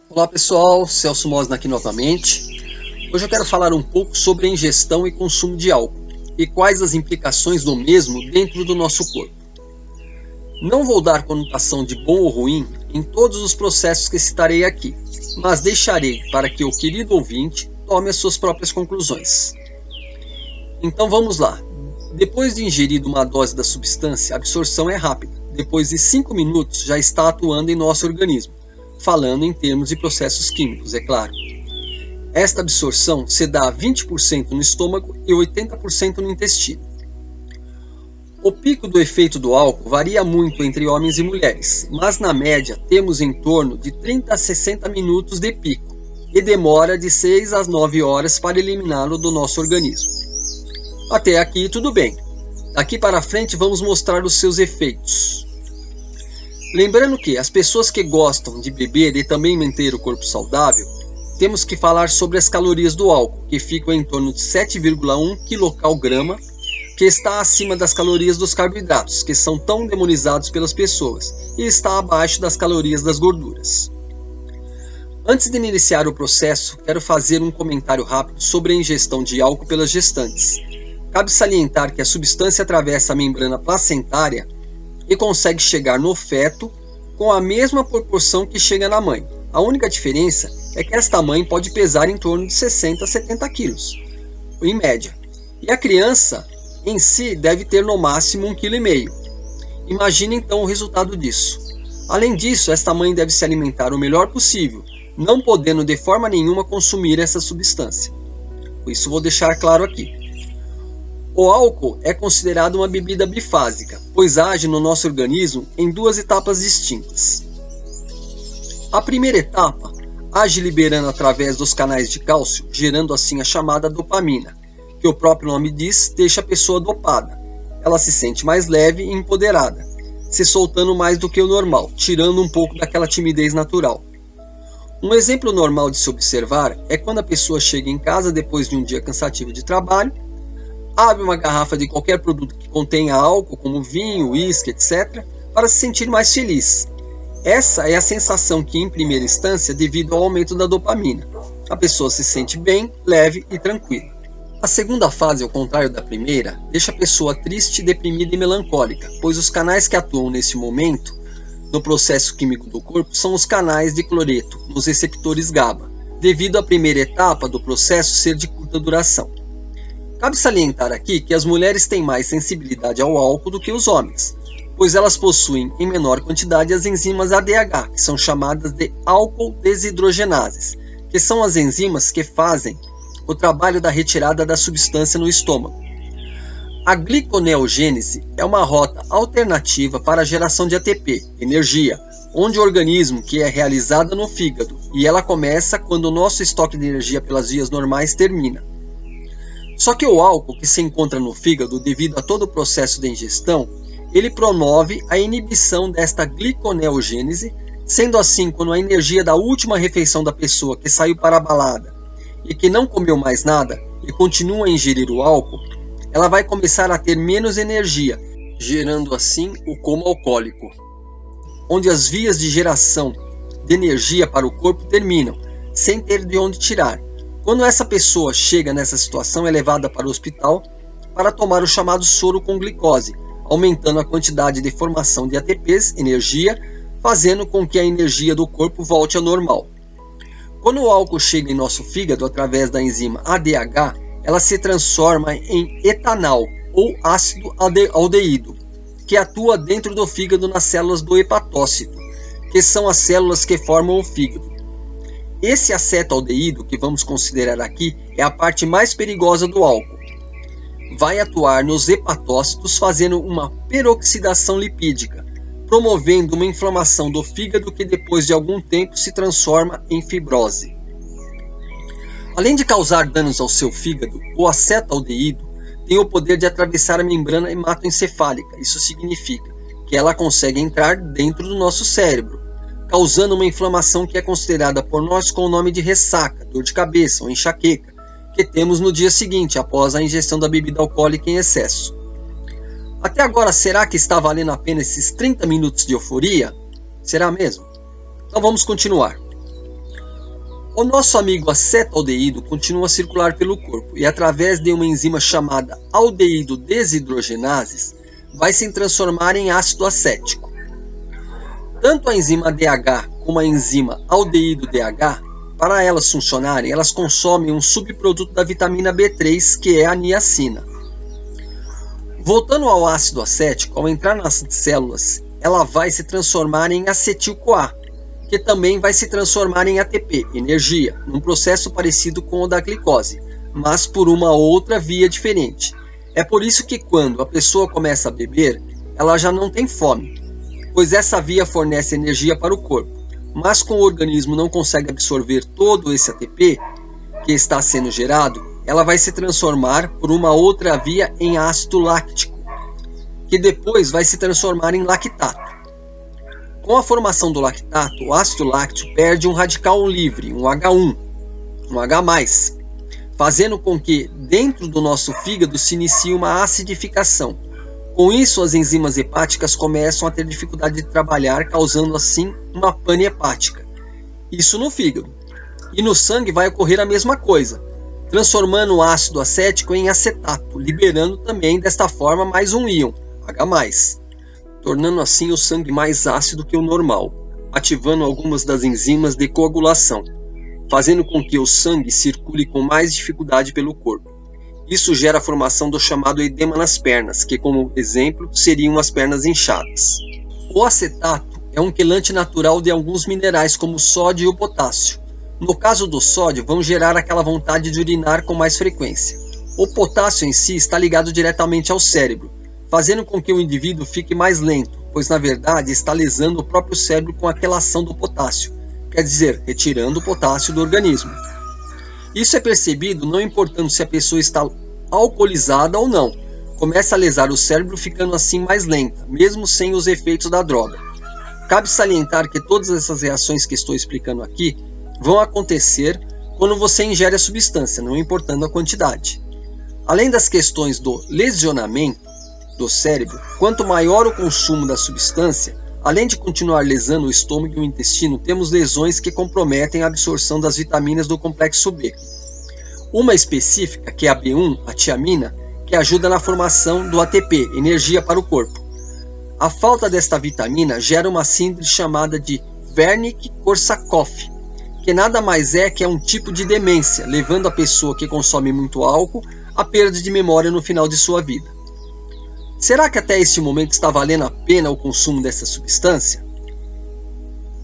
Olá pessoal, Celso Mosna aqui novamente. Hoje eu quero falar um pouco sobre a ingestão e consumo de álcool e quais as implicações do mesmo dentro do nosso corpo. Não vou dar conotação de bom ou ruim em todos os processos que citarei aqui, mas deixarei para que o querido ouvinte tome as suas próprias conclusões. Então vamos lá. Depois de ingerido uma dose da substância, a absorção é rápida. Depois de 5 minutos já está atuando em nosso organismo, falando em termos de processos químicos, é claro. Esta absorção se dá 20% no estômago e 80% no intestino. O pico do efeito do álcool varia muito entre homens e mulheres, mas na média temos em torno de 30 a 60 minutos de pico e demora de 6 a 9 horas para eliminá-lo do nosso organismo. Até aqui tudo bem. Daqui para frente vamos mostrar os seus efeitos. Lembrando que as pessoas que gostam de beber e também manter o corpo saudável, temos que falar sobre as calorias do álcool, que ficam em torno de 7,1 kcal, que está acima das calorias dos carboidratos, que são tão demonizados pelas pessoas, e está abaixo das calorias das gorduras. Antes de iniciar o processo, quero fazer um comentário rápido sobre a ingestão de álcool pelas gestantes. Cabe salientar que a substância atravessa a membrana placentária e consegue chegar no feto com a mesma proporção que chega na mãe. A única diferença é que esta mãe pode pesar em torno de 60 a 70 quilos, em média. E a criança em si deve ter no máximo 1,5 kg. Imagine então o resultado disso. Além disso, esta mãe deve se alimentar o melhor possível, não podendo de forma nenhuma consumir essa substância. Isso vou deixar claro aqui. O álcool é considerado uma bebida bifásica, pois age no nosso organismo em duas etapas distintas. A primeira etapa age liberando através dos canais de cálcio, gerando assim a chamada dopamina, que o próprio nome diz, deixa a pessoa dopada. Ela se sente mais leve e empoderada, se soltando mais do que o normal, tirando um pouco daquela timidez natural. Um exemplo normal de se observar é quando a pessoa chega em casa depois de um dia cansativo de trabalho, abre uma garrafa de qualquer produto que contenha álcool, como vinho, uísque, etc., para se sentir mais feliz. Essa é a sensação que, em primeira instância, devido ao aumento da dopamina. A pessoa se sente bem, leve e tranquila. A segunda fase, ao contrário da primeira, deixa a pessoa triste, deprimida e melancólica, pois os canais que atuam nesse momento, no processo químico do corpo, são os canais de cloreto, nos receptores GABA, devido à primeira etapa do processo ser de curta duração. Cabe salientar aqui que as mulheres têm mais sensibilidade ao álcool do que os homens, pois elas possuem em menor quantidade as enzimas ADH, que são chamadas de álcool desidrogenases, que são as enzimas que fazem o trabalho da retirada da substância no estômago. A gliconeogênese é uma rota alternativa para a geração de ATP, energia, onde o organismo que é realizada no fígado, e ela começa quando o nosso estoque de energia pelas vias normais termina. Só que o álcool que se encontra no fígado devido a todo o processo de ingestão, ele promove a inibição desta gliconeogênese, sendo assim quando a energia da última refeição da pessoa que saiu para a balada e que não comeu mais nada e continua a ingerir o álcool, ela vai começar a ter menos energia, gerando assim o coma alcoólico, onde as vias de geração de energia para o corpo terminam, sem ter de onde tirar. Quando essa pessoa chega nessa situação, é levada para o hospital para tomar o chamado soro com glicose, aumentando a quantidade de formação de ATPs, energia, fazendo com que a energia do corpo volte ao normal. Quando o álcool chega em nosso fígado através da enzima ADH, ela se transforma em etanol ou ácido aldeído, que atua dentro do fígado nas células do hepatócito, que são as células que formam o fígado. Esse acetaldeído, que vamos considerar aqui, é a parte mais perigosa do álcool. Vai atuar nos hepatócitos fazendo uma peroxidação lipídica, promovendo uma inflamação do fígado que depois de algum tempo se transforma em fibrose. Além de causar danos ao seu fígado, o acetaldeído tem o poder de atravessar a membrana hematoencefálica. Isso significa que ela consegue entrar dentro do nosso cérebro, causando uma inflamação que é considerada por nós com o nome de ressaca, dor de cabeça ou enxaqueca, que temos no dia seguinte, após a ingestão da bebida alcoólica em excesso. Até agora, será que está valendo a pena esses 30 minutos de euforia? Será mesmo? Então vamos continuar. O nosso amigo acetaldeído continua a circular pelo corpo e, através de uma enzima chamada aldeído desidrogenases, vai se transformar em ácido acético. Tanto a enzima ADH como a enzima aldeído DH, para elas funcionarem, elas consomem um subproduto da vitamina B3, que é a niacina. Voltando ao ácido acético, ao entrar nas células, ela vai se transformar em acetil-CoA, que também vai se transformar em ATP, energia, num processo parecido com o da glicose, mas por uma outra via diferente. É por isso que quando a pessoa começa a beber, ela já não tem fome, pois essa via fornece energia para o corpo, mas como o organismo não consegue absorver todo esse ATP que está sendo gerado, ela vai se transformar por uma outra via em ácido láctico, que depois vai se transformar em lactato. Com a formação do lactato, o ácido láctico perde um radical livre, um H1, um H+, fazendo com que dentro do nosso fígado se inicie uma acidificação. Com isso, as enzimas hepáticas começam a ter dificuldade de trabalhar, causando assim uma pane hepática. Isso no fígado. E no sangue vai ocorrer a mesma coisa, transformando o ácido acético em acetato, liberando também desta forma mais um íon, H+, tornando assim o sangue mais ácido que o normal, ativando algumas das enzimas de coagulação, fazendo com que o sangue circule com mais dificuldade pelo corpo. Isso gera a formação do chamado edema nas pernas, que como exemplo seriam as pernas inchadas. O acetato é um quelante natural de alguns minerais como o sódio e o potássio. No caso do sódio, vão gerar aquela vontade de urinar com mais frequência. O potássio em si está ligado diretamente ao cérebro, fazendo com que o indivíduo fique mais lento, pois na verdade está lesando o próprio cérebro com aquela ação do potássio, quer dizer, retirando o potássio do organismo. Isso é percebido não importando se a pessoa está alcoolizada ou não, começa a lesar o cérebro ficando assim mais lenta, mesmo sem os efeitos da droga. Cabe salientar que todas essas reações que estou explicando aqui vão acontecer quando você ingere a substância, não importando a quantidade. Além das questões do lesionamento do cérebro, quanto maior o consumo da substância, além de continuar lesando o estômago e o intestino, temos lesões que comprometem a absorção das vitaminas do complexo B. Uma específica, que é a B1, a tiamina, que ajuda na formação do ATP, energia para o corpo. A falta desta vitamina gera uma síndrome chamada de Wernicke-Korsakoff, que nada mais é que um tipo de demência, levando a pessoa que consome muito álcool à perda de memória no final de sua vida. Será que até este momento está valendo a pena o consumo dessa substância?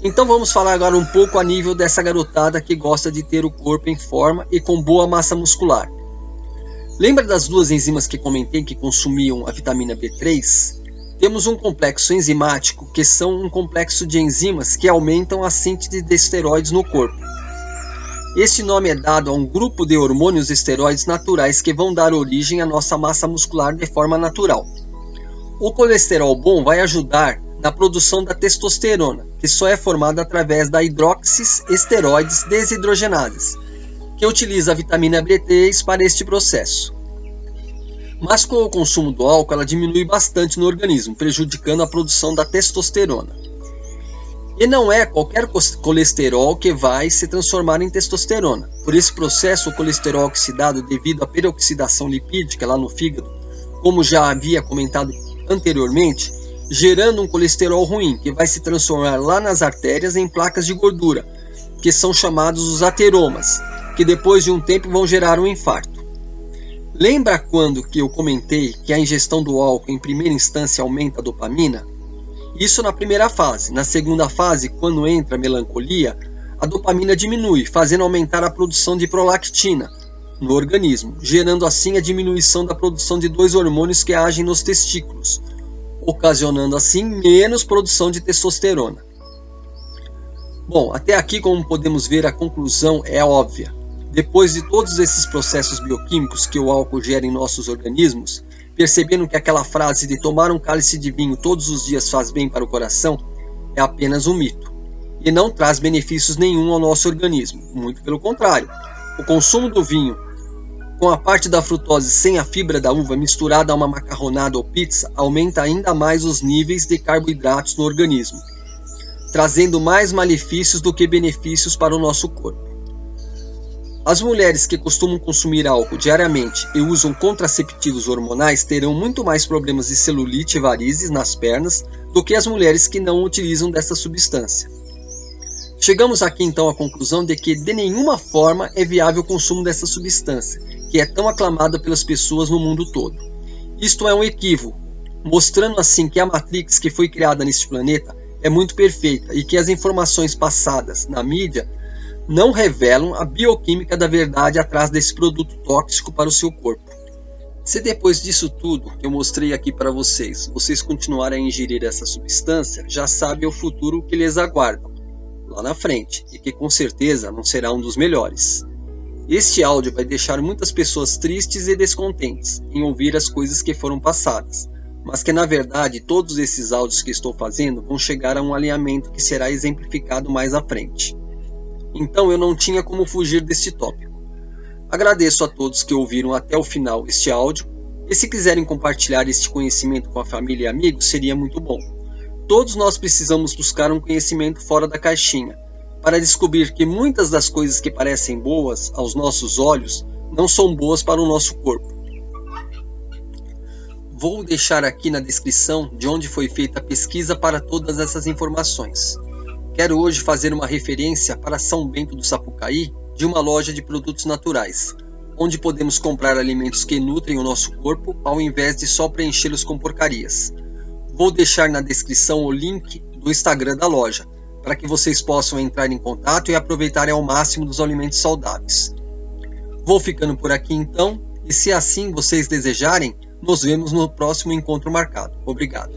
Então vamos falar agora um pouco a nível dessa garotada que gosta de ter o corpo em forma e com boa massa muscular. Lembra das duas enzimas que comentei que consumiam a vitamina B3? Temos um complexo enzimático, que são um complexo de enzimas que aumentam a síntese de esteroides no corpo. Este nome é dado a um grupo de hormônios esteroides naturais que vão dar origem à nossa massa muscular de forma natural. O colesterol bom vai ajudar na produção da testosterona, que só é formada através da hidroxiesteroides desidrogenases, que utiliza a vitamina B3 para este processo. Mas com o consumo do álcool, ela diminui bastante no organismo, prejudicando a produção da testosterona. E não é qualquer colesterol que vai se transformar em testosterona. Por esse processo, o colesterol oxidado devido à peroxidação lipídica lá no fígado, como já havia comentado anteriormente, gerando um colesterol ruim, que vai se transformar lá nas artérias em placas de gordura, que são chamados os ateromas, que depois de um tempo vão gerar um infarto. Lembra quando que eu comentei que a ingestão do álcool em primeira instância aumenta a dopamina? Isso na primeira fase. Na segunda fase, quando entra a melancolia, a dopamina diminui, fazendo aumentar a produção de prolactina no organismo, gerando assim a diminuição da produção de dois hormônios que agem nos testículos, ocasionando assim menos produção de testosterona. Bom, até aqui, como podemos ver, a conclusão é óbvia. Depois de todos esses processos bioquímicos que o álcool gera em nossos organismos, percebendo que aquela frase de tomar um cálice de vinho todos os dias faz bem para o coração é apenas um mito e não traz benefícios nenhum ao nosso organismo. Muito pelo contrário, o consumo do vinho com a parte da frutose sem a fibra da uva misturada a uma macarronada ou pizza aumenta ainda mais os níveis de carboidratos no organismo, trazendo mais malefícios do que benefícios para o nosso corpo. As mulheres que costumam consumir álcool diariamente e usam contraceptivos hormonais terão muito mais problemas de celulite e varizes nas pernas do que as mulheres que não utilizam dessa substância. Chegamos aqui então à conclusão de que de nenhuma forma é viável o consumo dessa substância, que é tão aclamada pelas pessoas no mundo todo. Isto é um equívoco, mostrando assim que a Matrix que foi criada neste planeta é muito perfeita e que as informações passadas na mídia não revelam a bioquímica da verdade atrás desse produto tóxico para o seu corpo. Se depois disso tudo que eu mostrei aqui para vocês continuarem a ingerir essa substância, já sabem o futuro que lhes aguarda lá na frente, e que com certeza não será um dos melhores. Este áudio vai deixar muitas pessoas tristes e descontentes em ouvir as coisas que foram passadas, mas que na verdade todos esses áudios que estou fazendo vão chegar a um alinhamento que será exemplificado mais à frente. Então eu não tinha como fugir deste tópico. Agradeço a todos que ouviram até o final este áudio, e se quiserem compartilhar este conhecimento com a família e amigos, seria muito bom. Todos nós precisamos buscar um conhecimento fora da caixinha, para descobrir que muitas das coisas que parecem boas aos nossos olhos não são boas para o nosso corpo. Vou deixar aqui na descrição de onde foi feita a pesquisa para todas essas informações. Quero hoje fazer uma referência para São Bento do Sapucaí, de uma loja de produtos naturais, onde podemos comprar alimentos que nutrem o nosso corpo ao invés de só preenchê-los com porcarias. Vou deixar na descrição o link do Instagram da loja, para que vocês possam entrar em contato e aproveitarem ao máximo dos alimentos saudáveis. Vou ficando por aqui então, e se assim vocês desejarem, nos vemos no próximo encontro marcado. Obrigado.